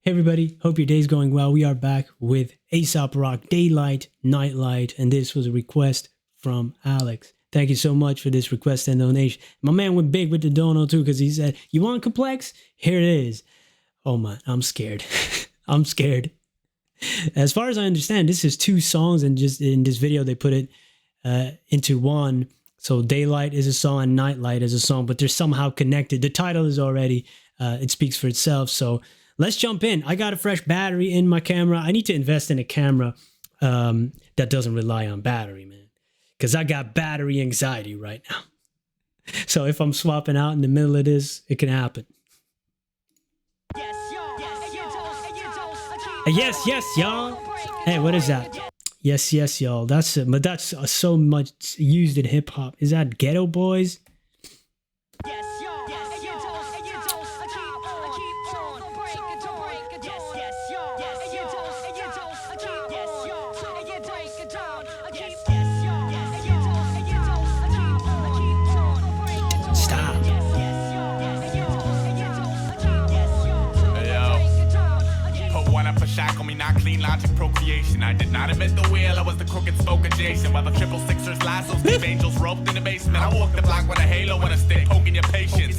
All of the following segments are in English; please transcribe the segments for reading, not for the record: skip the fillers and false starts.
Hey everybody, hope your day's going well. We are back with Aesop Rock, DayLight, NightLight, and this was a request from Alex. Thank you so much for this request and donation. My man went big with the dono too because he said, you want complex? Here it is. Oh man, I'm scared. I'm scared. As far as I understand, this is two songs, and just in this video they put it into one. So DayLight is a song and NightLight is a song, but they're somehow connected. The title is already, it speaks for itself. So let's jump in. I got a fresh battery in my camera. I need to invest in a camera that doesn't rely on battery, man. Because I got battery anxiety right now. So if I'm swapping out in the middle of this, it can happen. Yes, y'all. Hey, what is that? Yes, y'all. That's it. But that's so much used in hip hop. Is that Ghetto Boys? Shackle me, not clean logic procreation. I did not invent the wheel, I was the crooked spoke adjacent. While the triple sixers lassos keep angels roped in the basement. I walk the block with a halo and a stick, poking your patience.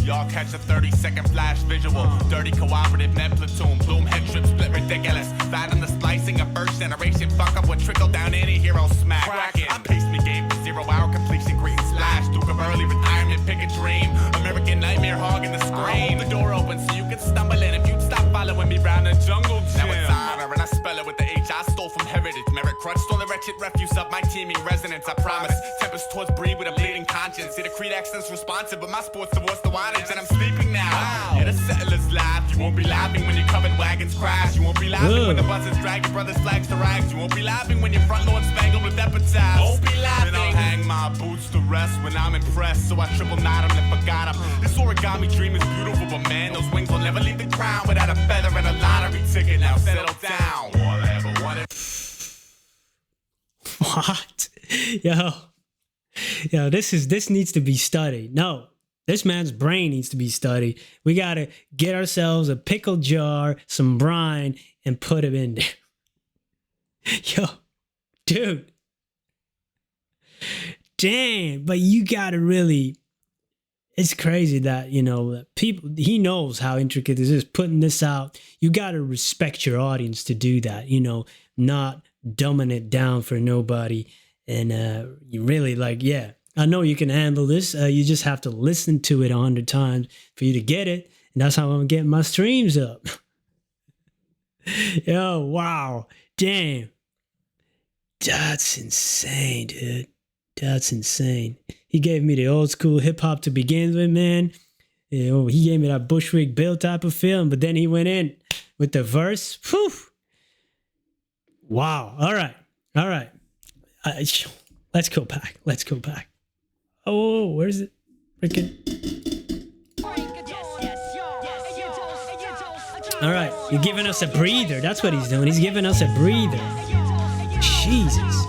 Y'all catch a 30-second flash visual. Dirty cooperative net platoon, bloom head strip split ridiculous. Bad on the splicing of first generation. Fuck up what trickle down any hero smack. I paced me game for 0 hour completion, green slash. Duke of early retirement, pick a dream. American nightmare hogging the screen. The door open so you can stumble in if you'd stop following me round the jungle. Now it's honor and I spell it with the H I stole from heritage. Merit crutch stole the wretched refuse of my teaming resonance. I promise. Tempest towards breed with a bleeding conscience. See the creed accent's responsive, but my sports divorce the wattage and I'm sleeping now. Wow. Yeah, the settlers laugh. You won't be laughing when your covered wagons crash. You won't be laughing when the buses drag your brother's flags to rags. You won't be laughing when your front lawn spangled with epitaphs. Won't be laughing. Then I'll hang my boots to rest when I'm impressed. So I triple knot them and forgot them. This origami dream is beautiful, but man, those wings will never leave the ground without a feather and a lottery ticket. Now settle down. What? Yo, this needs to be studied. No, this man's brain needs to be studied. We gotta get ourselves a pickle jar, some brine, and put it in there. Yo, dude. Damn, but you gotta really, it's crazy that, you know, people, he knows how intricate this is, putting this out. You gotta respect your audience to do that, you know, not dumbing it down for nobody. And you really like, yeah, I know you can handle this. You just have to listen to it 100 times for you to get it. And that's how I'm getting my streams up. Yo, wow. Damn. That's insane, dude. That's insane. He gave me the old school hip hop to begin with, man. You know, he gave me that Bushwick Bill type of film, but then he went in with the verse. Whew. Wow. All right. Let's go back. Oh, where's it? Freaking. All right. You're giving us a breather. That's what he's doing. He's giving us a breather. Jesus.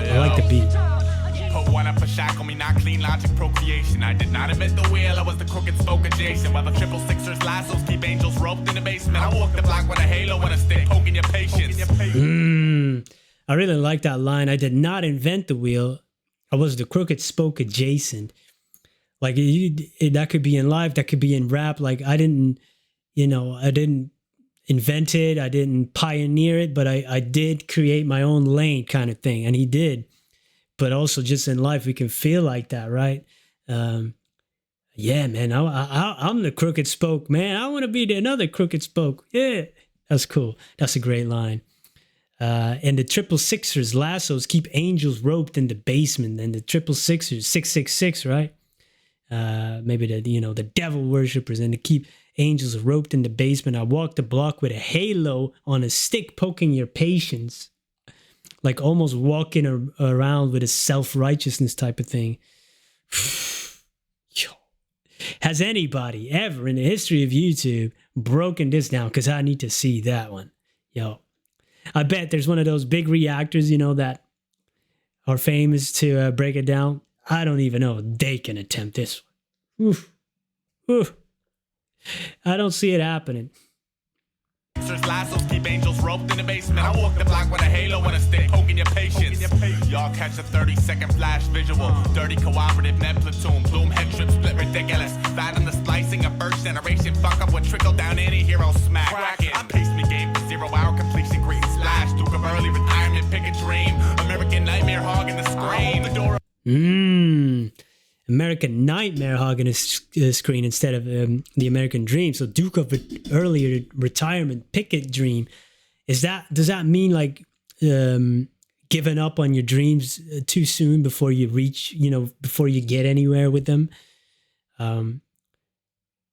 I like the beat. Shackle me, not clean logic procreation. I did not invent the wheel, I was the crooked spoke adjacent. While the triple sixers lassos keep angels roped in the basement. I walk the block with a halo and a stick, poking your patience. I really like that line. I did not invent the wheel, I was the crooked spoke adjacent. Like that could be in life, that could be in rap. Like I didn't invent it, I didn't pioneer it, but I did create my own lane kind of thing. And he did. But also just in life, we can feel like that, right? Yeah, man, I'm the crooked spoke, man. I want to be another crooked spoke. Yeah, that's cool. That's a great line. And the triple sixers lassos keep angels roped in the basement. And the triple sixers, 666, right? Maybe the devil worshippers, and to keep angels roped in the basement. I walk the block with a halo on a stick, poking your patience. Like almost walking around with a self-righteousness type of thing. Yo. Has anybody ever in the history of YouTube broken this down? Because I need to see that one. Yo, I bet there's one of those big reactors, that are famous to break it down. I don't even know if they can attempt this one. Oof. Oof. I don't see it happening. Lassos keep angels roped in the basement. I walk the block with a halo and a stick, poking your patience. Y'all catch a 30-second flash visual. Dirty cooperative med platoon. Bloom head trip split ridiculous. Fathom the splicing of first generation. Fuck up with trickle down any hero smack. Cracking. I pace me game for 0 hour completion. Great slash. Duke of early retirement. Pick a dream. American nightmare hogging the screen. The door. American Nightmare hogging a screen instead of the American Dream. So Duke of earlier retirement, picket dream. Does that mean like giving up on your dreams too soon before you reach, before you get anywhere with them?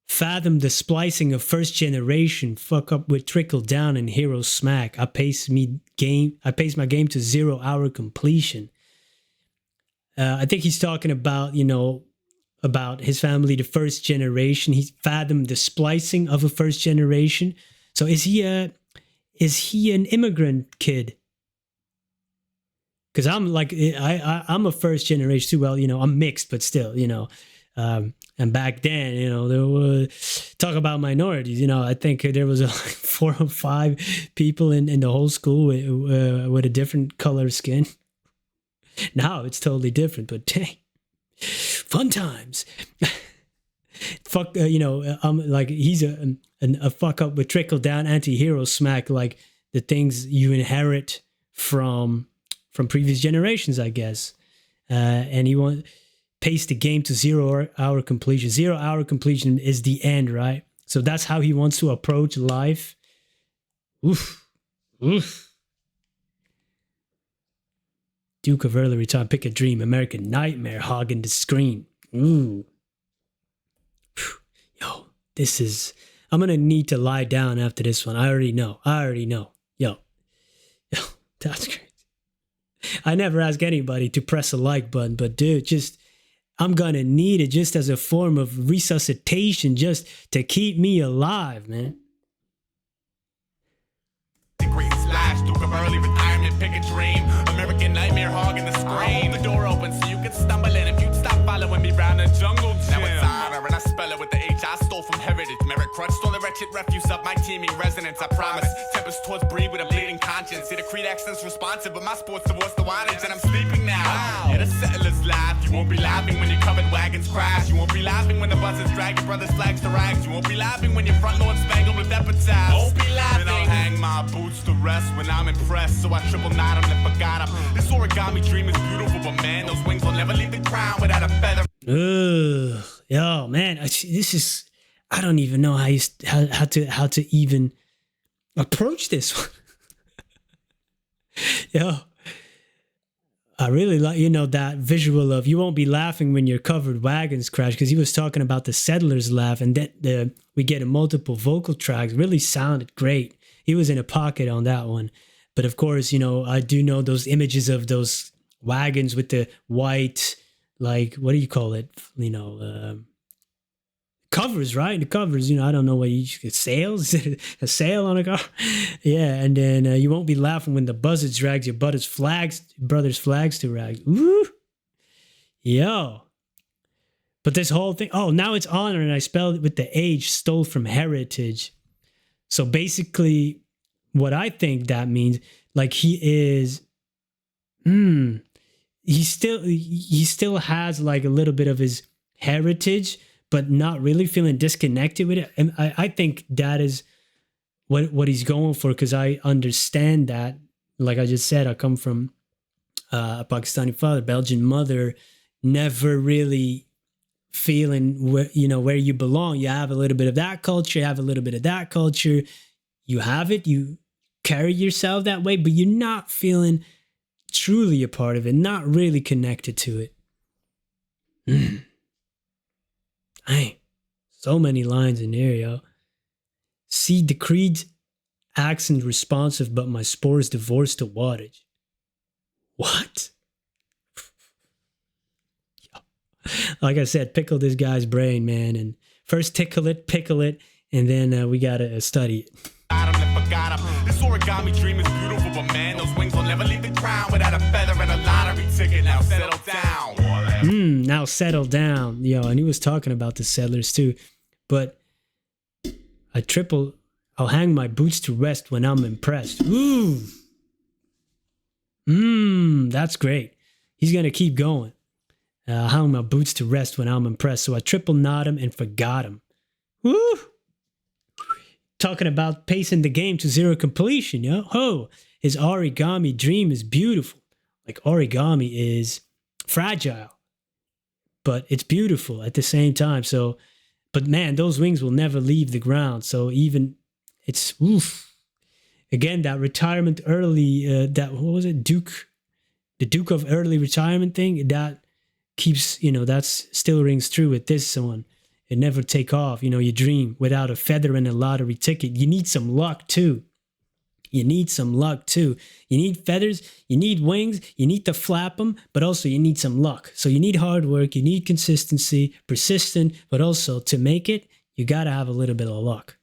Fathom the splicing of first generation. Fuck up with trickle down and hero smack. I pace my game to 0 hour completion. I think he's talking about, about his family, the first generation. He fathomed the splicing of a first generation. So is he an immigrant kid? Because I'm like, I'm a first generation too. Well, I'm mixed, but still, and back then, there were, talk about minorities. I think there was 4 or 5 people in the whole school with a different color of skin. Now it's totally different, but dang, fun times. Fuck, like he's a fuck up with trickle down anti-hero smack, like the things you inherit from previous generations, I guess. And he pace the game to 0 hour completion. 0 hour completion is the end, right? So that's how he wants to approach life. Oof. Duke of early retirement, pick a dream, American Nightmare hogging the screen. Ooh. Yo, I'm going to need to lie down after this one. I already know. Yo, that's crazy. I never ask anybody to press a like button, but dude, I'm going to need it just as a form of resuscitation, just to keep me alive, man. Great slash, Duke of early retirement, pick a dream. American nightmare hogging the screen. The door open so you can stumble in if you'd stop following me round the jungle gym. Now it's honor and I spell it with the H I stole from heritage. Merit crutch stole the wretched refuse of my teaming resonance. I promise. Tempest towards breed with a bleeding conscience. See the creed accent's responsive, but my sports divorce the wattage and I'm sleeping now. Wow. Yeah, the settlers laugh. You won't be laughing when your covered wagons crash. You won't be laughing when the buses drag your brother's flags to rags. You won't be laughing when your front lawn spangled with epitaphs. Won't be laughing. Then I'll hang my boots to rest when I'm impressed. So I triple knot them and forgot them. This origami dream is beautiful, but man, those wings will never leave the ground without a feather. Ugh, yo, man, I don't even know how to even approach this one. Yo, I really like, that visual of you won't be laughing when your covered wagons crash, because he was talking about the settlers laugh, and that we get multiple vocal tracks. Really sounded great. He was in a pocket on that one. But of course, I do know those images of those wagons with the white, like, what do you call it? Covers, right? The covers, I don't know what sails, a sail on a car. Yeah. And then you won't be laughing when the buzzard drags your brother's flags to rags. Woo! Yo. But this whole thing, now it's honor, and I spelled it with the H, stole from heritage. So basically, what I think that means, like he still has like a little bit of his heritage, but not really feeling disconnected with it. And I think that is what he's going for, because I understand that. Like I just said, I come from a Pakistani father, Belgian mother, never really feeling where you belong. You have a little bit of that culture, you have a little bit of that culture. You have it, you carry yourself that way, but you're not feeling truly a part of it, not really connected to it. Dang, so many lines in here, yo. See, the creed's accent responsive, but my spores divorced to wattage. What? Like I said, pickle this guy's brain, man. And first tickle it, pickle it, and then we gotta study it. This origami dream is beautiful, but man, those wings will never leave the ground without a feather and a lottery ticket. Now settle down. Now settle down. Yo, and he was talking about the settlers too. But I'll hang my boots to rest when I'm impressed. Ooh. That's great. He's going to keep going. I'll hang my boots to rest when I'm impressed. So I triple knot him and forgot him. Woo! Talking about pacing the game to zero completion, yo. Ho! His origami dream is beautiful. Like, origami is fragile, but it's beautiful at the same time. So, but man, those wings will never leave the ground. So even it's oof. Again, that retirement early, what was it, the Duke of early retirement thing, that keeps, that's still rings true with this one. It never take off, you dream without a feather and a lottery ticket. You need some luck too. You need feathers, you need wings, you need to flap them, but also you need some luck. So you need hard work, you need consistency, persistent, but also to make it, you got to have a little bit of luck.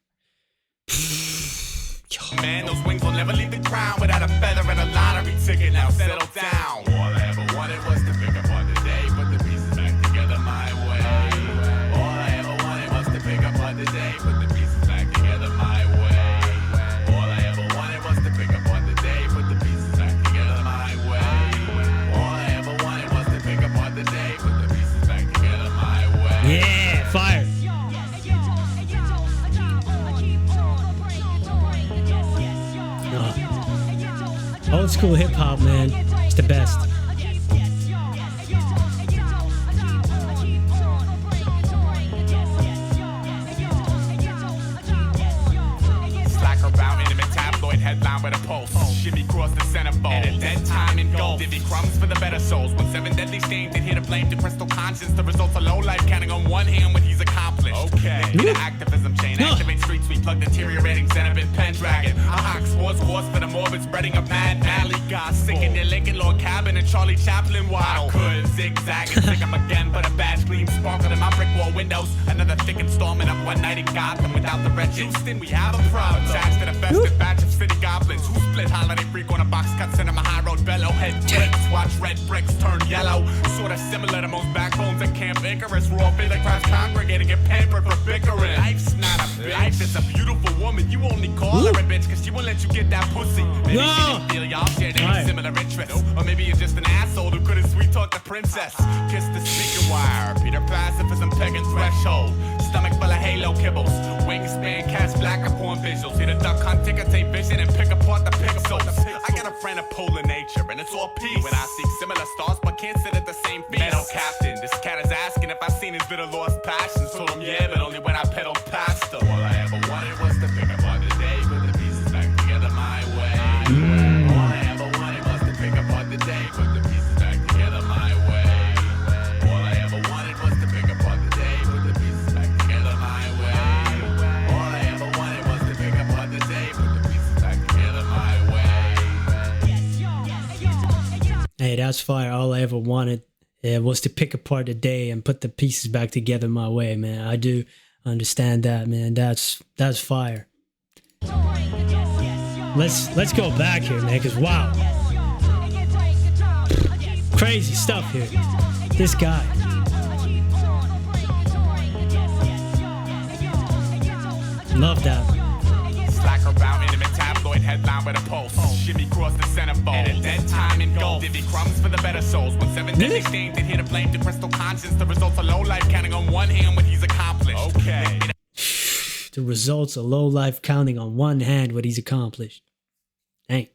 Man, those wings will never leave the ground without a feather and a lottery ticket. Now settle down. All I ever wanted was to pick up on the day, put the pieces back together my way. All I ever wanted was to pick up on the day, put the pieces back together my way. All I ever wanted was to pick up on the day, put the pieces back together my way. All I ever wanted was to pick up on the day, put the pieces back together my way. Yeah, fire. Old school hip hop, man. It's the best. Slacker bound intimate tabloid headline with a pulse. Shimmy cross the centerfold. And a dead time in gold. Divvy crumbs for the better souls. When 7 deadly stains, and here to blame the crystal conscience. The results of low life, counting on one hand what he's accomplished. Okay. In the activism chain, activate street sweep, plug deteriorating Zenobin Pendragon. A hawk sports wars for the morbid, spreading a mad alley. God sick in their Lincoln Lord cabin and Charlie Chaplin waddle. I could zigzag and stick 'em again, but a badge gleam sparkled in my brick wall windows. Another thick installment of One Night in Gotham without the red. Houston, we have a problem. Attached to the festive batch of city goblins who split holiday freak on a box cut cinema high road bellow. Head bricks, watch red bricks turn yellow. Sorta similar to most backbones at Camp Icarus. Raw the crowds congregating and pampered for bickering. Life's not a bitch. Life is a beautiful woman. You only call her a bitch cause she won't let you get that pussy. Maybe she didn't feel y'all shared any similar interests. Or maybe you're just an asshole who couldn't sweet talk the princess. Kiss the speaker wire. Peter pacifism pegging threshold. Stomach full of halo kibbles. Wingspan cast black upon visuals. Hit a duck hunt, ticker tape vision and pick apart the pixels. I got a friend of polar nature and it's all peace. When I see similar stars but can't sit at the same feast. Metal captain, this cat is asking if I've seen his bitter lost passions. Told him yeah, but only when I pedaled past him. All I ever wanted was to pick up on the day, put the pieces back together my way. All I ever wanted was to pick up on the day, put the pieces back together my way. All I ever wanted was to pick up on the day, put the pieces back together my way. All I ever wanted was to pick up on the day, put the pieces back together my way. Hey, that's fire. All I ever wanted was to pick apart the day and put the pieces back together my way, man. I do understand that, man. That's fire. Let's go back here, man, because wow. Crazy stuff here. This guy. Love that. Slacker bound intimate tabloid headline with a pulse. Shimmy cross the centerfold. And a dead time in gold. Divvy crumbs for the better souls. When 7 deadly stains, and here to blame the crystal conscience. The results of low life, counting on one hand what he's accomplished. Okay. The results of low life, counting on one hand what he's accomplished. Dang.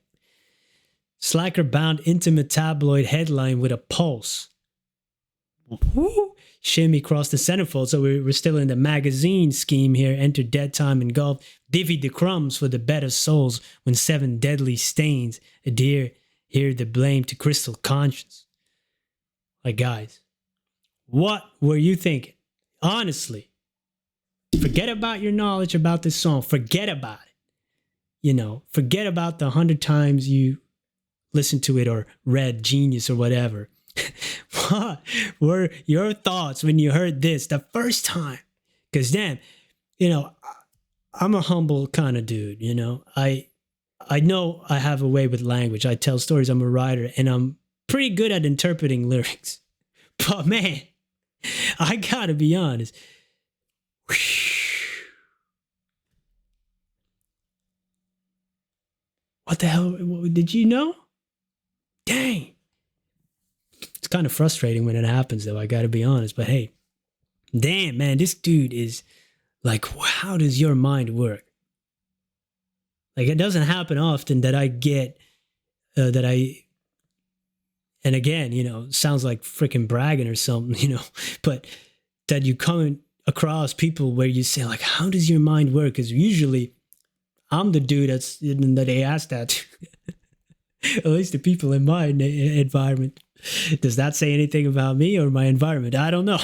Slacker bound intimate tabloid headline with a pulse. Woo. Shimmy crossed the centerfold. So we're still in the magazine scheme here. Enter dead time engulfed. Divvy the crumbs for the better souls when 7 deadly stains adhere here the blame to crystal conscience. Like, guys, what were you thinking? Honestly, forget about your knowledge about this song. Forget about it. Forget about the 100 times you listened to it or read Genius or whatever. What were your thoughts when you heard this the first time? Because then, I'm a humble kind of dude, I know I have a way with language. I tell stories. I'm a writer and I'm pretty good at interpreting lyrics. But man, I gotta be honest. What the hell? Did you know? Dang. It's kind of frustrating when it happens, though. I gotta be honest. But hey, damn, man, this dude is like, how does your mind work? Like, it doesn't happen often that I get, and again, you know, sounds like freaking bragging or something, you know, but that you come across people where you say, like, how does your mind work? Because usually I'm the dude that they ask that to. At least the people in my environment. Does that say anything about me or my environment? I don't know.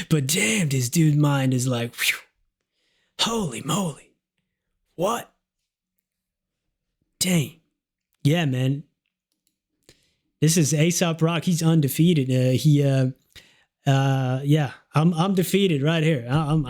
But damn, this dude's mind is like, whew, holy moly. What? Dang. Yeah, man. This is Aesop Rock. He's undefeated. I'm defeated right here. I'm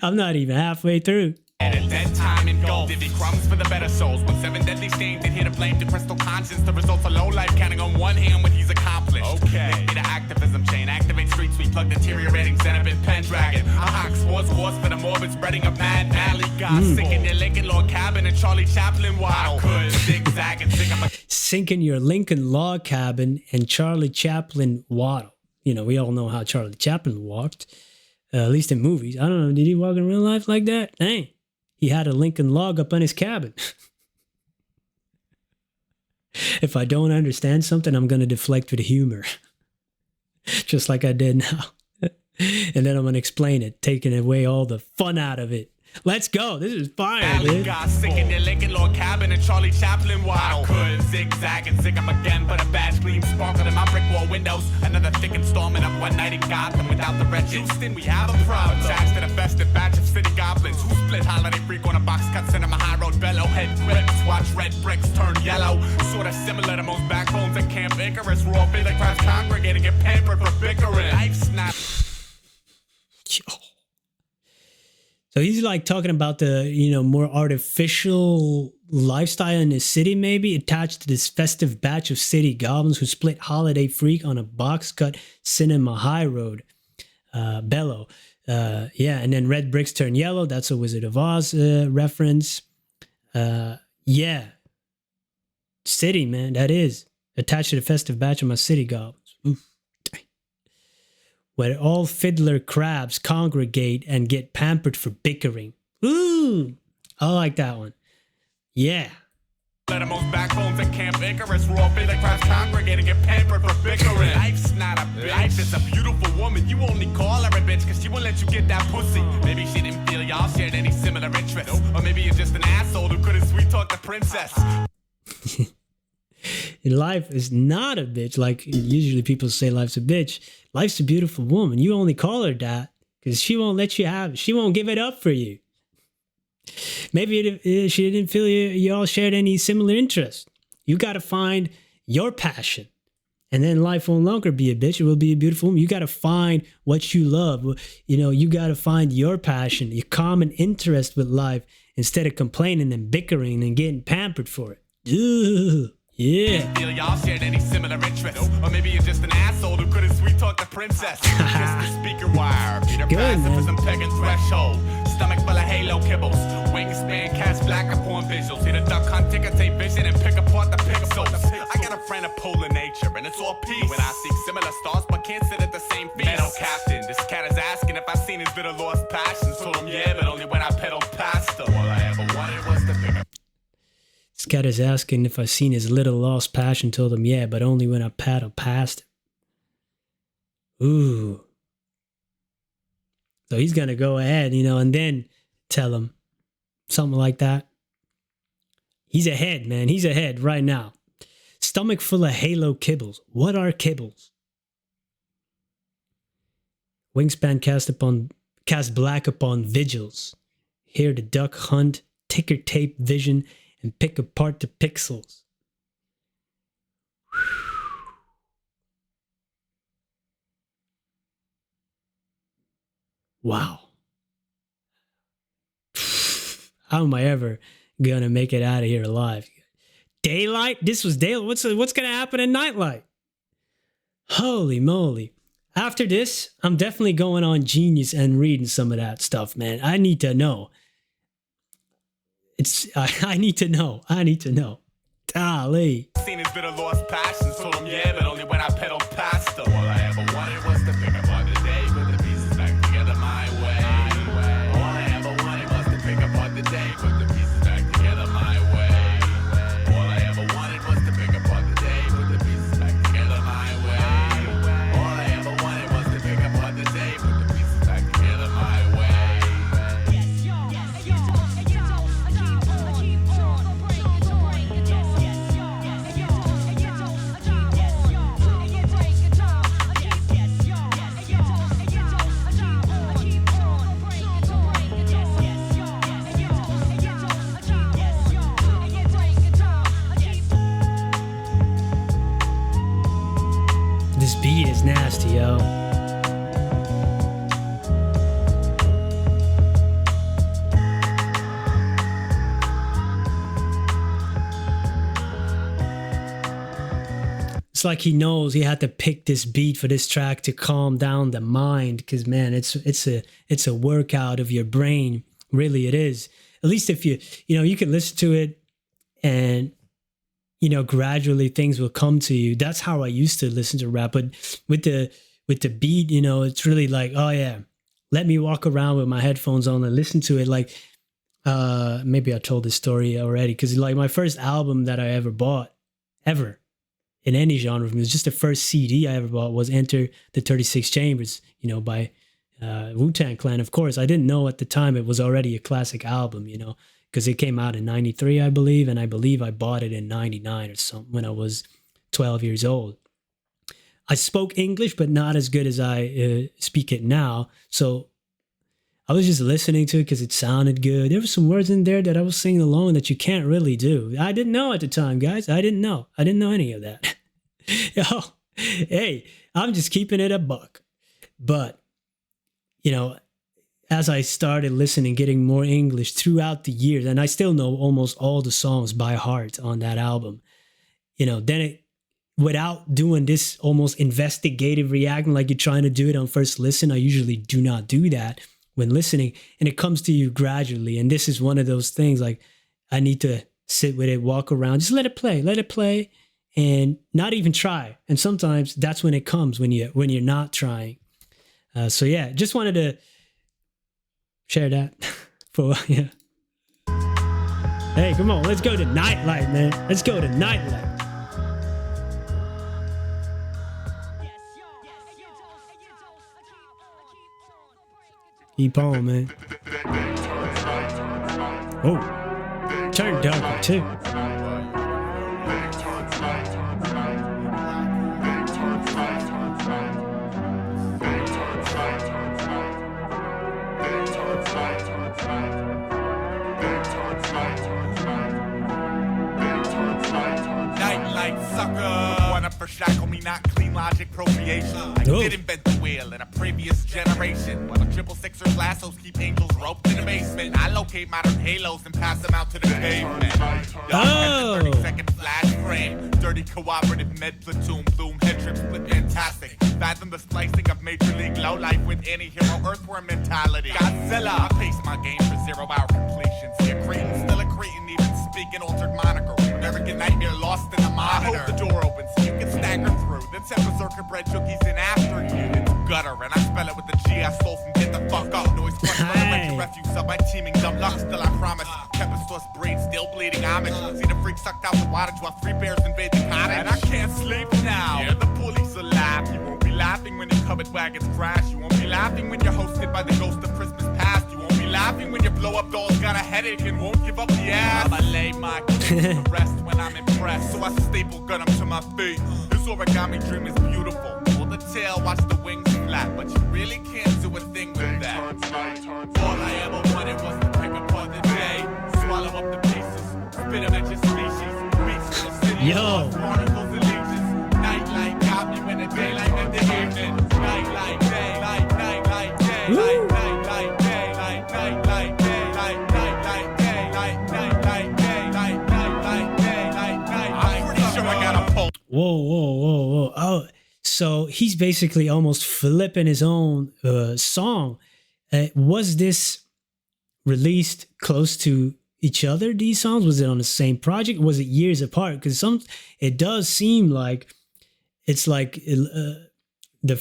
not even halfway through. At a dead time in gold, divvy crumbs for the better souls. When 7 deadly stains and here to blame the crystal conscience. The results of low life counting on one hand what he's accomplished. Okay. Link me to activism chain, activate street sweep, plug deteriorating Xenobin Pendragon. A hawk sports wars for the morbid spreading of mad valley. God sick in your Lincoln Log cabin and Charlie Chaplin waddle. Could zigzag and sing up a Sink in your Lincoln Log cabin and Charlie Chaplin waddle. You know, we all know how Charlie Chaplin walked, at least in movies. I don't know, did he walk in real life like that? Dang. He had a Lincoln Log up on his cabin. If I don't understand something, I'm going to deflect with humor. Just like I did now. And then I'm going to explain it, taking away all the fun out of it. Let's go. This is fire, dude. God sick in your Lincoln Log cabin and Charlie Chaplin waddle. Could zigzag and zig up again, but a badge gleam sparkled in my brick wall windows. Another thick installment of One Night in Gotham without the red Houston. We have a problem. Attached to the festive batch of city goblins who split holiday freak on a box cut cinema high road bellow. Head grips, watch red bricks turn yellow. Sorta similar to most backbones at Camp Icarus. Raw big like crowds congregating get pampered for bickering. Life's not. Yo. So he's like talking about the, you know, more artificial lifestyle in the city, maybe attached to this festive batch of city goblins who split holiday freak on a box cut cinema high road bellow. Yeah, and then red bricks turn yellow. That's a Wizard of Oz reference. Yeah. City, man, that is. Attached to the festive batch of my city goblins. Oof. Where all fiddler crabs congregate and get pampered for bickering. Ooh, I like that one. Yeah. Let most backbones at Camp Icarus. Raw big like crowds congregate and get pampered for bickering. Life's not a bitch. Life is a beautiful woman. You only call her a bitch because she won't let you get that pussy. Maybe she didn't feel y'all shared any similar interests. Or maybe you're just an asshole who couldn't sweet talk the princess. Life is not a bitch. Like usually people say life's a bitch. Life's a beautiful woman. You only call her that because she won't let you have it. She won't give it up for you. Maybe she didn't feel you all shared any similar interests. You got to find your passion. And then life will no longer be a bitch. It will be a beautiful woman. You got to find what you love. You know, you got to find your passion, your common interest with life instead of complaining and bickering and getting pampered for it. Ugh. Yeah. Feel y'all shared any similar interests. Or maybe you're just an asshole who couldn't sweet talk the princess. Kiss the speaker wire. Peter Passive for some pagan threshold. Stomach full of halo kibbles. Wingspan cast black upon visuals. Hit a duck hunt, ticker tape vision, and pick apart the pixels. I got a friend of polar nature, and it's all peace. When I seek similar stars, but can't sit at the same feast. Meadow captain, this cat is asking if I've seen his bitter lost passions. Told him yeah, but only when I pedaled past him. All I ever wanted was to pick up. This cat is asking if I've seen his little lost passion. Told him, yeah, but only when I paddle past him. Ooh. So he's going to go ahead, you know, and then tell him something like that. He's ahead, man. He's ahead right now. Stomach full of halo kibbles. What are kibbles? Wingspan cast black upon vigils. Here the duck hunt, ticker tape vision, and pick apart the pixels. Wow. How am I ever gonna make it out of here alive? DayLight? This was DayLight. What's gonna happen in NightLight? Holy moly. After this, I'm definitely going on Genius and reading some of that stuff, man. I need to know. I need to know. I need to know. Golly. Seen his bitter lost passions, told him yeah, but only when I pedaled past him. All I ever wanted was to pick apart the day, put the pieces back together my way. All I ever wanted was to pick apart the day, put the pieces back together my way. All I ever wanted was to pick apart the day, put the pieces back together my way. All I ever wanted was to pick apart the day, put the pieces back together my way. This beat is nasty, yo. It's like he knows he had to pick this beat for this track to calm down the mind, because man, it's a workout of your brain. Really, it is. At least if you can listen to it and gradually things will come to you. That's how I used to listen to rap. But with the beat, it's really like, oh yeah, let me walk around with my headphones on and listen to it. Like, maybe I told this story already, because like my first album that I ever bought, ever, in any genre of music, just the first CD I ever bought was Enter the 36 Chambers, by Wu-Tang Clan. Of course, I didn't know at the time it was already a classic album, because it came out in 93, I believe, and I believe I bought it in 99 or something when I was 12 years old. I spoke English, but not as good as I speak it now, so I was just listening to it because it sounded good. There were some words in there that I was singing along that you can't really do. I didn't know at the time, guys. I didn't know any of that. Yo, hey, I'm just keeping it a buck. But, as I started listening, getting more English throughout the years, and I still know almost all the songs by heart on that album, then without doing this almost investigative reacting like you're trying to do it on first listen, I usually do not do that when listening, and it comes to you gradually. And this is one of those things, like, I need to sit with it, walk around, just let it play, and not even try. And sometimes that's when it comes, when you're not trying. So yeah, just wanted to share that yeah. Hey, come on, let's go to NightLight, man. Let's go to NightLight. Keep on, man. Oh, turn darker too. NightLight, sucker. Wanna for shackle me, not clean logic, procreation. I did invent the wheel in a previous generation. While the 666ers lassos keep angels roped in the basement. I locate modern halos and pass them out to the pavement. Oh. 30-second flash frame. Dirty cooperative med platoon. Bloom head trip split fantastic. Fathom the splicing of major league low life with anti-hero earthworm mentality. Godzilla. I pace my game for 0-hour completion. See a Cretan, still a Cretan, even speaking altered moniker. American nightmare lost in the monitor. I hope the door opens so you can stagger through. Then set berserker bread cookies in after you. It's gutter, and I spell it with the G I stole from get the fuck up. Noise crush, hey. Refuse of my teaming dumb luck. Still I promise. Tempest brain still bleeding homage. See the freak sucked out the water while 3 bears invade the cottage. And I can't sleep now. Yeah, the police will laugh. You won't be laughing when your covered wagons crash. You won't be laughing when you're hosted by the ghost of Christmas past. You won't be laughing when your blow-up doll's got a headache and won't give up the ass. I'ma lay my kids to rest when I'm impressed. So I staple gun them to my feet. This origami dream is beautiful. Pull the tail, watch the wings flap. But you really can't do a thing with that. All I ever wanted was to pick apart the day. Swallow up the pieces. Spit them at your species. Beats to the city. Yo. Particles allegiance. NightLight got me when the daylight met the evening. NightLight, daylight, NightLight, daylight, NightLight, daylight, NightLight, daylight, NightLight, daylight, NightLight, daylight, NightLight, daylight, NightLight. I'm pretty sure I got a pull. Whoa. Oh, So he's basically almost flipping his own song. Was this released close to each other, these songs? Was it on the same project? Was it years apart? Because it does seem like it's like the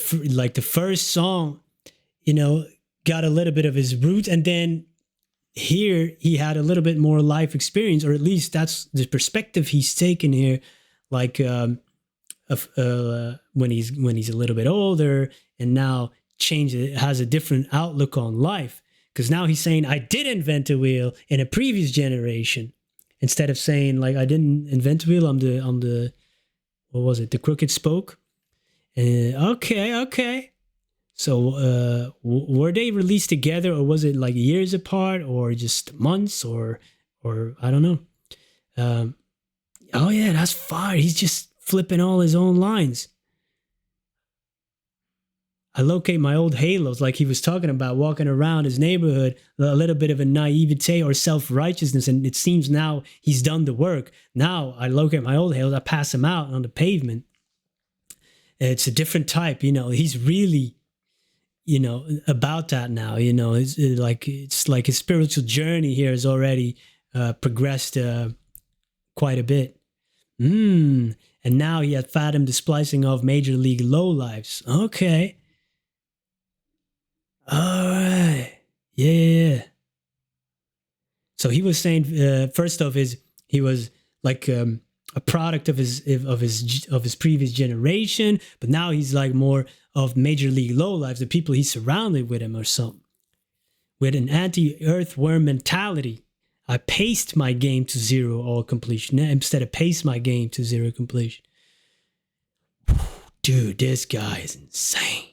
first song, you know, got a little bit of his roots, and then here he had a little bit more life experience, or at least that's the perspective he's taken here. Like when he's a little bit older, and now has a different outlook on life. Because now he's saying, I did invent a wheel in a previous generation, instead of saying like, I didn't invent a wheel. I'm the what was it? The crooked spoke. Okay. So were they released together, or was it like years apart, or just months, or I don't know. Oh yeah, that's fire. He's just flipping all his own lines. I locate my old halos, like he was talking about, walking around his neighborhood, a little bit of a naivete or self-righteousness, and it seems now he's done the work. Now I locate my old halos, I pass them out on the pavement. It's a different type, you know. He's really, you know, about that now. You know, it's like his spiritual journey here has already progressed quite a bit. And now he had fathomed the splicing of major league lowlifes. Okay. All right. Yeah. So he was saying, first off, he was like a product of his previous generation, but now he's like more of major league lowlifes, the people he's surrounded with him or something. With an anti-earthworm mentality, I paced my game to zero all completion instead of pace my game to zero completion. Dude, this guy is insane.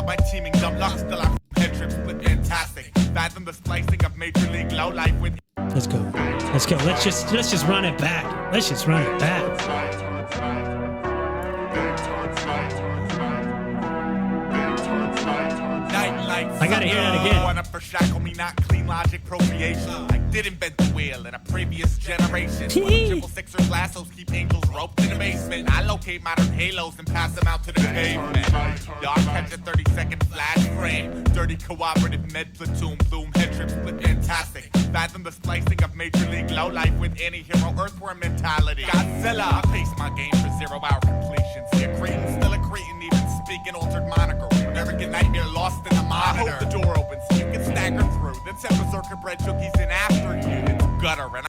My teaming dumb luck, still I'm head trips split fantastic. Fathom the splicing of major league low life with. Let's go. Let's just run it back. Let's just run it back. I gotta hear that again. Wanna for shackle me, not clean logic procreation. I did invent the wheel in a previous generation. Triple sixers lassos keep angels roped in the basement. I locate modern halos and pass them out to the pavement. Y'all catch a 30-second flash frame. Dirty cooperative med platoon, bloom head trip split fantastic. Fathom the splicing of major league low life with anti-hero earthworm mentality. Godzilla, I pace my game for 0-hour completion. See a Cretan, still a Cretan, even speaking altered moniker. Never get nightmare lost in the monitor. I hope the door opens so you can stagger through. Then send berserker bread cookies in after you. It's gutter and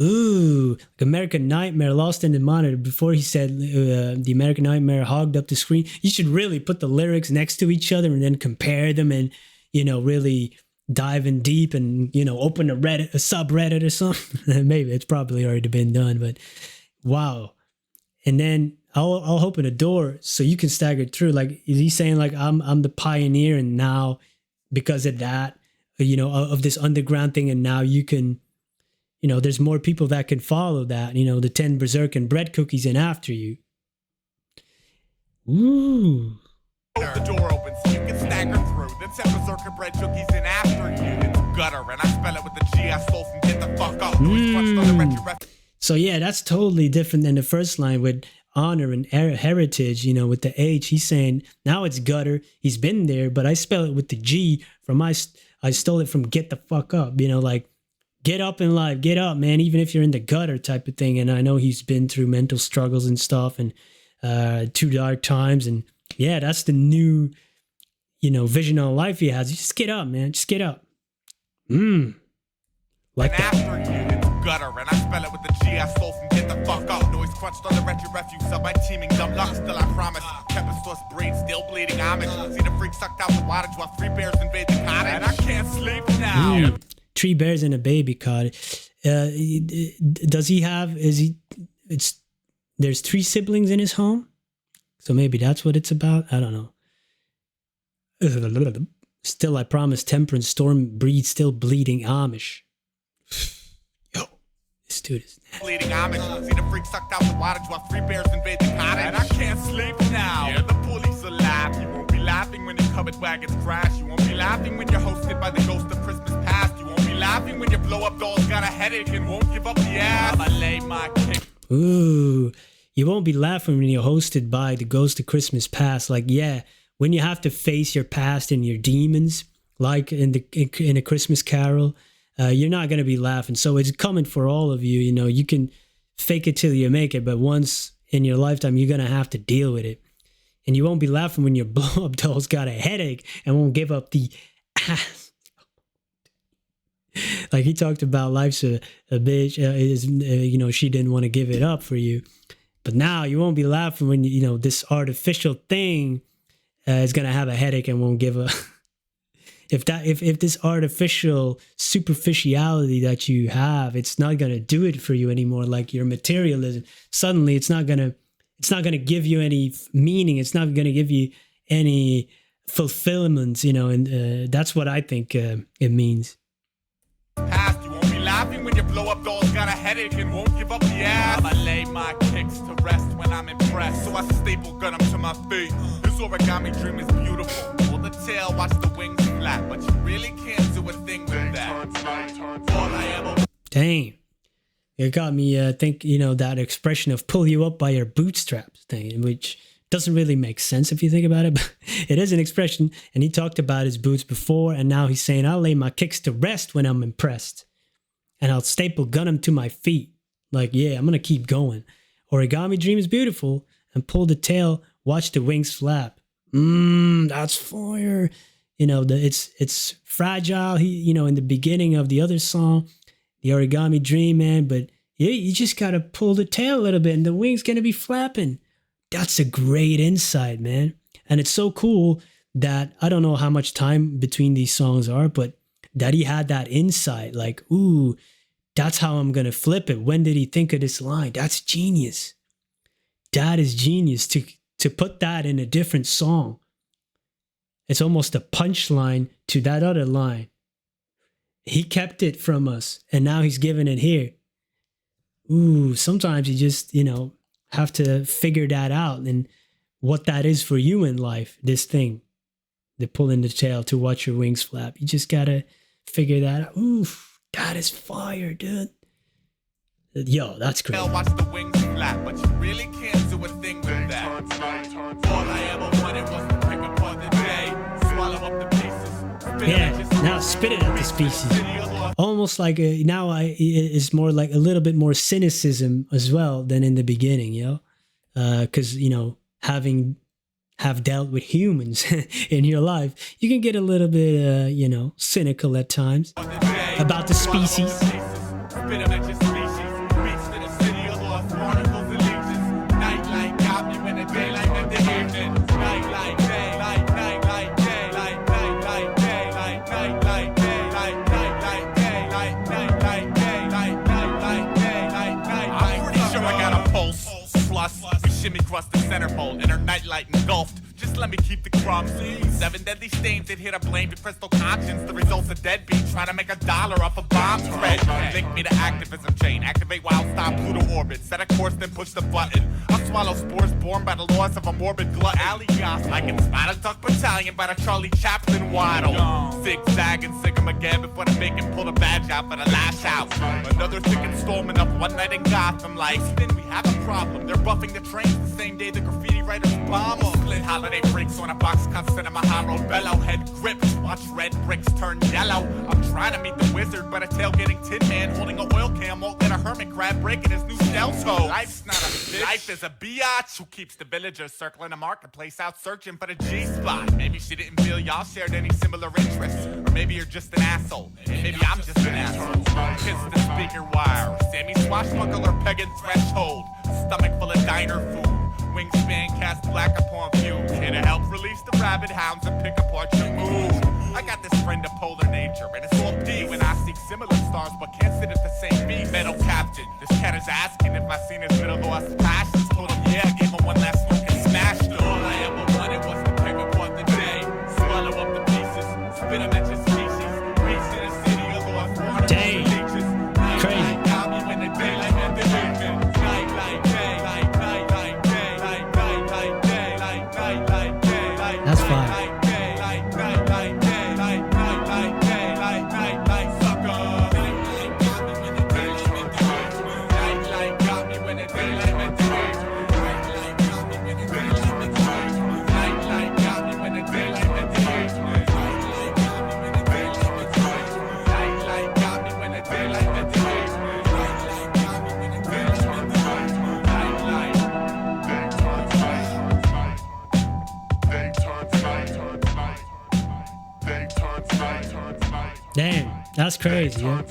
Ooh, like American Nightmare lost in the monitor. Before he said the American Nightmare hogged up the screen. You should really put the lyrics next to each other and then compare them, and, you know, really dive in deep and, you know, open a subreddit or something. Maybe it's probably already been done, but wow. And then I'll open a door so you can stagger through. Like, is he saying like I'm the pioneer, and now because of that, you know, of this underground thing, and now you can, you know, there's more people that can follow that, you know, the 10 berserk and bread cookies in after you. Ooh. the door opens so you can stagger through. Then send berserker bread cookies in after you. It's gutter, and I spell it with the G I stole from get the fuck up. So yeah, that's totally different than the first line with honor and heritage, you know, with the H. He's saying now it's gutter. He's been there, but I spell it with the G from I stole it from get the fuck up, you know, like get up in life, get up, man, even if you're in the gutter type of thing. And I know he's been through mental struggles and stuff, and 2 dark times. And yeah, that's the new, you know, vision on life he has. Just get up, man. Just get up. Like that. After you, it's gutter, and I spell it with the G I stole from get the fuck up. Noise crunched on the refuge, sub by teaming dumb luck, still I promise. Kept his source brain still bleeding homage. See the freak sucked out the wattage while 3 bears invade the cottage. And I can't sleep now. 3 bears and a baby cottage. Does he have, there's 3 siblings in his home? So maybe that's what it's about? I don't know. Still, I promise, temperance storm breed still bleeding Amish. Yo, this dude is nasty. Bleeding Amish. See the freak sucked out the wattage while 3 bears invade the cottage. And I can't sleep now. Yeah, the police alive. You won't be laughing when your covered wagons crash. You won't be laughing when you're hosted by the ghost of Christmas past. You won't be laughing when your blow up doll's got a headache and won't give up the ass. I'ma lay my kick. Ooh, you won't be laughing when you're hosted by the ghost of Christmas past. Like, yeah, when you have to face your past and your demons, like in a Christmas Carol, you're not going to be laughing. So it's coming for all of you. You know, you can fake it till you make it, but once in your lifetime, you're going to have to deal with it. And you won't be laughing when your blow-up doll's got a headache and won't give up the ass. Like he talked about life's a bitch, you know, she didn't want to give it up for you. But now you won't be laughing when, you know, this artificial thing is going to have a headache and won't give a... If this artificial superficiality that you have, it's not going to do it for you anymore, like your materialism, suddenly it's not going to give you any meaning. It's not going to give you any fulfillment, you know, and that's what I think it means. Past, you won't be laughing when your blow-up doll's got a headache and won't give up the ass. I'ma lay my kicks to rest when I'm impressed, so I staple gun them to my feet. This origami dream is beautiful. Pull the tail, watch the wings flap, but you really can't do a thing with that. All I ever... Dang. It got me think, you know, that expression of pull you up by your bootstraps thing, which doesn't really make sense if you think about it, but it is an expression. And he talked about his boots before, and now he's saying, I'll lay my kicks to rest when I'm impressed, and I'll staple gun them to my feet. Like, yeah, I'm going to keep going. Origami dream is beautiful, and pull the tail, watch the wings flap. That's fire. You know, it's fragile. He, you know, in the beginning of the other song, the origami dream, man, but yeah, you just got to pull the tail a little bit and the wing's going to be flapping. That's a great insight, man. And it's so cool that I don't know how much time between these songs are, but that he had that insight, like, ooh, that's how I'm going to flip it. When did he think of this line? That's genius. That is genius to put that in a different song. It's almost a punchline to that other line. He kept it from us, and now he's giving it here. Ooh, sometimes you just, you know, have to figure that out and what that is for you in life, this thing, the pulling the tail to watch your wings flap. You just got to figure that out. Oof, that is fire, dude. Yo, that's great. Watch the wings flap, but you really can't do a thing with that. All I ever wanted was to pick up on the day, swallow up the pieces. Yeah, now spit it at the species. Almost like it's more like a little bit more cynicism as well than in the beginning, you know, because you know, have dealt with humans in your life, you can get a little bit, you know, cynical at times about the species. Shimmy across the centerfold and her nightlight engulfed. Just let me keep the crumbs. 7 deadly stains that hit a blame to crystal conscience. The results of deadbeat trying to make $1 off a bomb thread. Link me to activism chain. Activate wild stop Pluto orbit. Set a course, then push the button. I'll swallow spores born by the laws of a morbid glut. Alley goss. I can spot a duck battalion by the Charlie Chaplin waddle. Zigzag and sick 'em again before the bacon pull the badge out for the last out. Another thick installment of One Night in Gotham. Like, then we have a problem. They're buffing the trains the same day the graffiti writers bomb them. Split holiday breaks on a box cut cinema high road bellow. Head gripped, watch red bricks turn yellow. I'm trying to meet the wizard, but a tailgating tin man holding a oil can won't let a hermit crab breaking his new shell toe. Life's not a bitch. Life is a biatch who keeps the villagers circling the marketplace out searching for the G-spot. Maybe she didn't feel y'all shared any similar interests. Or maybe you're just an asshole. Maybe I'm just an asshole. Kiss the speaker wire. Sammy swashbuckler pegging threshold. Stomach full of diner food. Wingspan cast black upon view. Here to help release the rabid hounds and pick apart your mood. I got this friend of polar nature, and it's all D when I seek similar stars, but can't sit at the same beat. Metal captain, this cat is asking if I seen his middle lost passions. Told him yeah, gave him one last look and smashed him. All I ever wanted was to pick apart the day, swallow up the pieces, spit them at your species, reach to the city of lost water. Dang, crazy. Got me when the daylight and the evening. Nightlight, daylight, nightlight, daylight, nightlight, daylight, nightlight, daylight. That's fine. Damn, that's crazy. Yeah?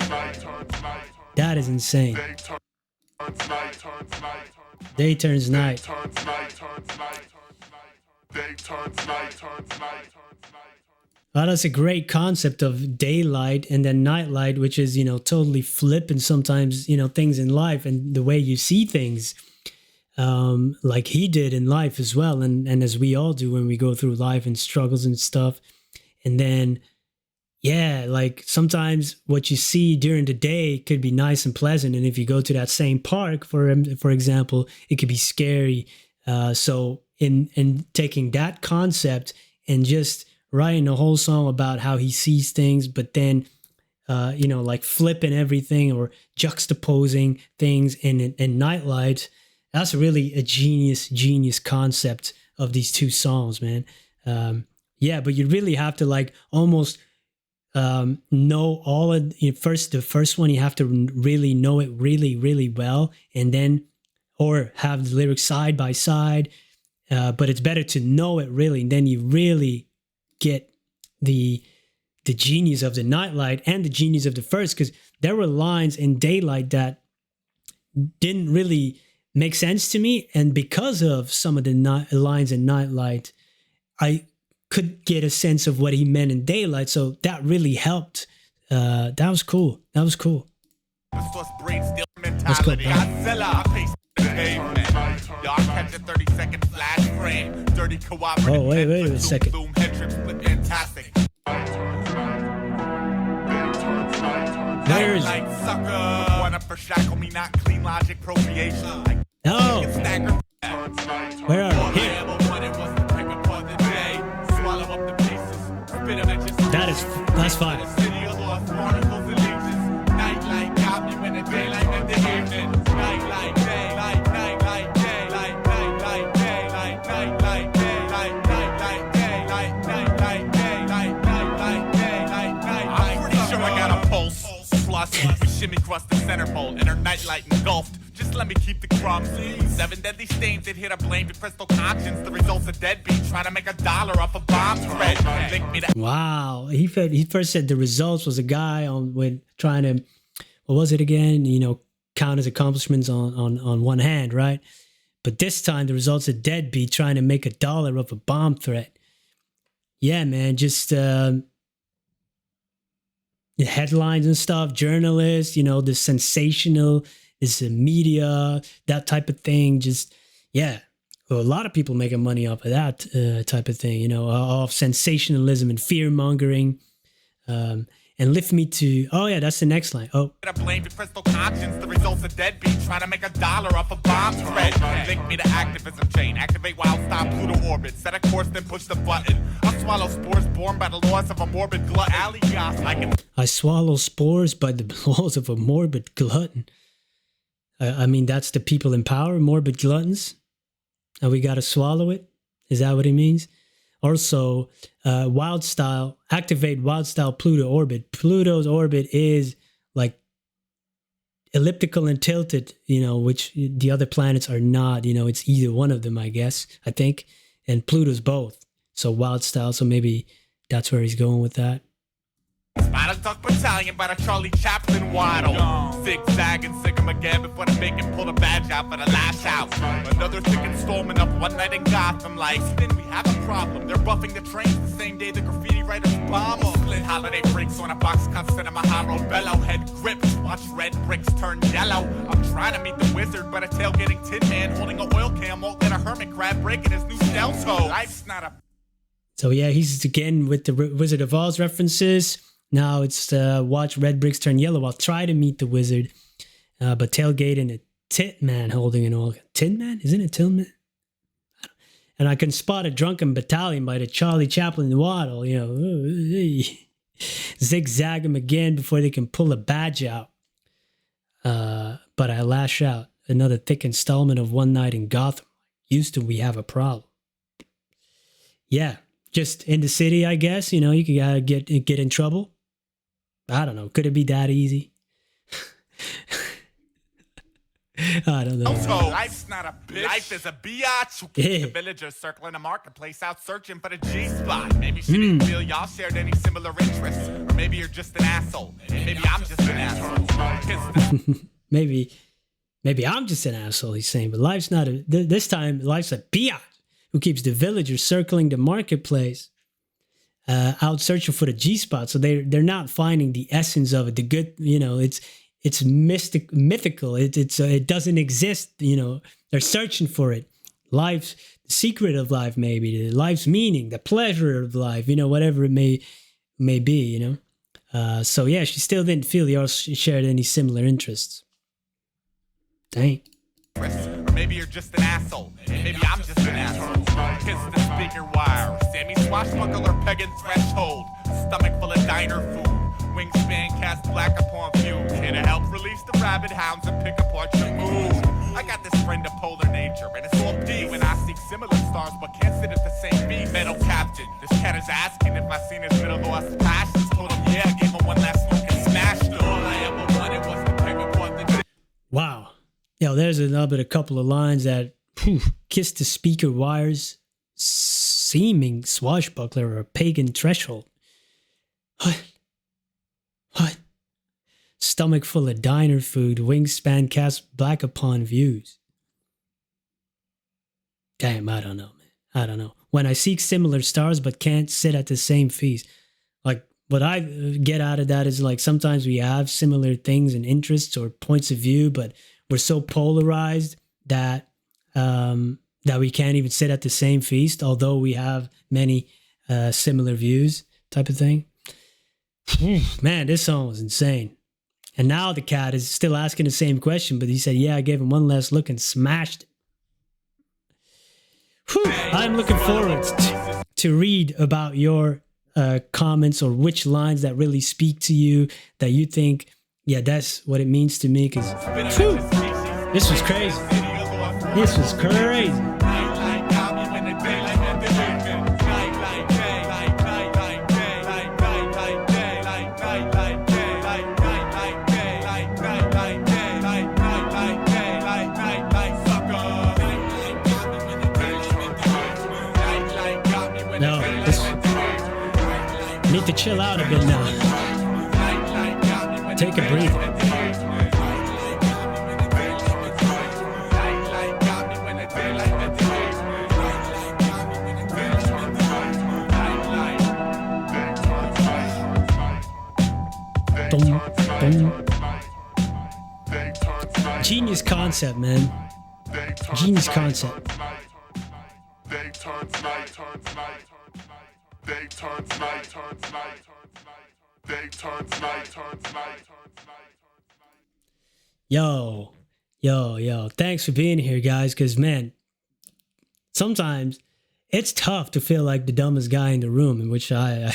That is insane. Day turns night. Well, that's a great concept of daylight and then nightlight, which is, you know, totally flipping sometimes, you know, things in life and the way you see things, like he did in life as well. And as we all do when we go through life and struggles and stuff. And then, yeah, like sometimes what you see during the day could be nice and pleasant. And if you go to that same park, for example, it could be scary. So in taking that concept and just writing a whole song about how he sees things, but then, you know, like flipping everything or juxtaposing things in Nightlight, that's really a genius concept of these two songs, man. Yeah, but you really have to like almost know all of, you know, the first one, you have to really know it really well, and then, or have the lyrics side by side. But it's better to know it really, and then you really get the genius of the Nightlight and the genius of the first, because there were lines in Daylight that didn't really make sense to me, and because of some of the lines in Nightlight, I could get a sense of what he meant in Daylight, so that really helped. That was cool. Let's go. Oh, wait a second. Where is it? Oh! Where are we? Here. That's fine. We shimmy across the center bowl and her nightlight engulfed. Just let me keep the crumbs. 7 deadly stains that hit a blame to crystal conscience. The results of deadbeat trying to make $1 off a bomb thread. Link me to wow. He first said the results was a guy with trying to, what was it again? You know, count his accomplishments on one hand, right? But this time the results of deadbeat trying to make $1 off a bomb threat. Yeah, man, just the headlines and stuff, journalists, you know, the sensational, this media, that type of thing. Just, yeah, well, a lot of people making money off of that type of thing, you know, off sensationalism and fear mongering. And lift me to, oh yeah, that's the next line. Oh. I blame the crystal conscience, the results of deadbeat trying to make $1 off a bomb thread. Link me to activism chain, activate wild style Pluto orbit, set a course, then push the button. I swallow spores born by the loss of a morbid glutton. I swallow spores by the laws of a morbid glutton. I mean, that's the people in power, morbid gluttons. And we got to swallow it. Is that what it means? Also, wild style, activate wild style Pluto orbit. Pluto's orbit is like elliptical and tilted, you know, which the other planets are not, you know, it's either one of them, I guess, I think. And Pluto's both. So wild style, so maybe that's where he's going with that. Spinal Duck Battalion by the Charlie Chaplin waddle. Zigzag and zig 'em again before the bacon pull the badge out for the lash out. Another thick installment of One Night in Gotham. Like, then we have a problem. They're buffing the trains the same day the graffiti writers bomb them. Split holiday breaks on a box cut cinema hollow bellow. Head grips, watch red bricks turn yellow. I'm trying to meet the wizard, but a tailgating tin man holding a oil can won't let a hermit crab breaking his new shell toe. Life's not a... So yeah, he's again with the Wizard of Oz references. Now it's watch red bricks turn yellow. I'll try to meet the wizard, but tailgate and a tit man holding an oil. Tin man? Isn't it Tin man? And I can spot a drunken battalion by the Charlie Chaplin waddle. You know, zigzag them again before they can pull a badge out. But I lash out. Another thick installment of One Night in Gotham. Houston, we have a problem. Yeah, just in the city, I guess. You know, you could get in trouble. I don't know. Could it be that easy? I don't know. So life's not a bitch. Life is a biatch who keeps the villagers circling the marketplace out searching for the G-spot. Maybe she didn't feel y'all shared any similar interests. Or maybe you're just an asshole. Maybe I'm just an asshole. Maybe I'm just an asshole, he's saying. But life's not a... This time, life's a biatch who keeps the villagers circling the marketplace out searching for the G-spot. So they're not finding the essence of it. The good, it's mythical. It doesn't exist. They're searching for it. Life's the secret of life, maybe life's meaning, the pleasure of life. Whatever it may be. So yeah, she still didn't feel y'all shared any similar interests. Dang. Or maybe you're just an asshole. Maybe I'm just an asshole. Kiss the speaker wire. Sammy swashbuckler pegging threshold. Stomach full of diner food. Wingspan cast black upon view. Here to help release the rabid hounds and pick apart your mood. I got this friend of polar nature, and it's all P when I seek similar stars, but can't sit at the same beat. Metal captain, this cat is asking if I seen his middle lost passions. Told him yeah, gave him one last look and smashed him. All I ever wanted was to peg upon the... Wow. There's a couple of lines that kiss the speaker wires, seeming swashbuckler or pagan threshold. What? Stomach full of diner food, wingspan cast black upon views. Damn, I don't know, man. I don't know. When I seek similar stars but can't sit at the same feast. Like, what I get out of that is like sometimes we have similar things and interests or points of view, but we're so polarized that we can't even sit at the same feast, although we have many similar views, type of thing. Man, this song was insane. And now the cat is still asking the same question, but he said, yeah, I gave him one last look and smashed it. I'm looking forward to read about your comments or which lines that really speak to you, that you think, yeah, that's what it means to me, because this was crazy. This was crazy. Need to chill out a bit now. Take a breather. Genius concept, man. Genius concept. Yo. Thanks for being here, guys, because, man, sometimes it's tough to feel like the dumbest guy in the room, in which I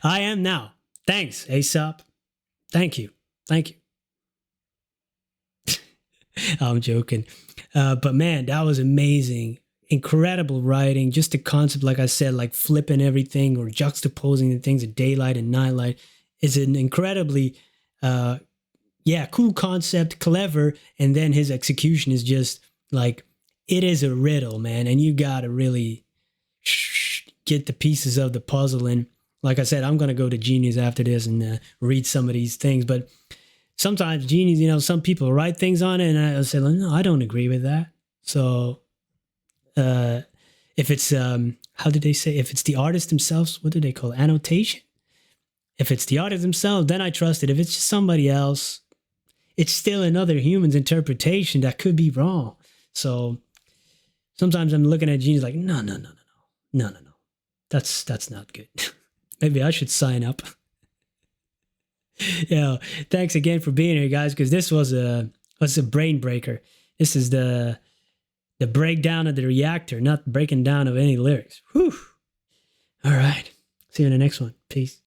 am now. Thanks, Aesop. Thank you. I'm joking. But, man, that was amazing. Incredible writing. Just the concept, like I said, like flipping everything or juxtaposing the things of daylight and nightlight is an incredibly, cool concept, clever. And then his execution is just like, it is a riddle, man. And you got to really get the pieces of the puzzle. And like I said, I'm going to go to Genius after this and read some of these things. But sometimes Genius, some people write things on it and I say, no, I don't agree with that. So if it's, how did they say, if it's the artist themselves, what do they call it? Annotation? If it's the artist themselves, then I trust it. If it's just somebody else, it's still another human's interpretation that could be wrong. So sometimes I'm looking at Genius like, no. That's not good. Maybe I should sign up. Thanks again for being here, guys, because this was a brain breaker. This is the breakdown of the reactor, not breaking down of any lyrics. Whew. All right. See you in the next one. Peace.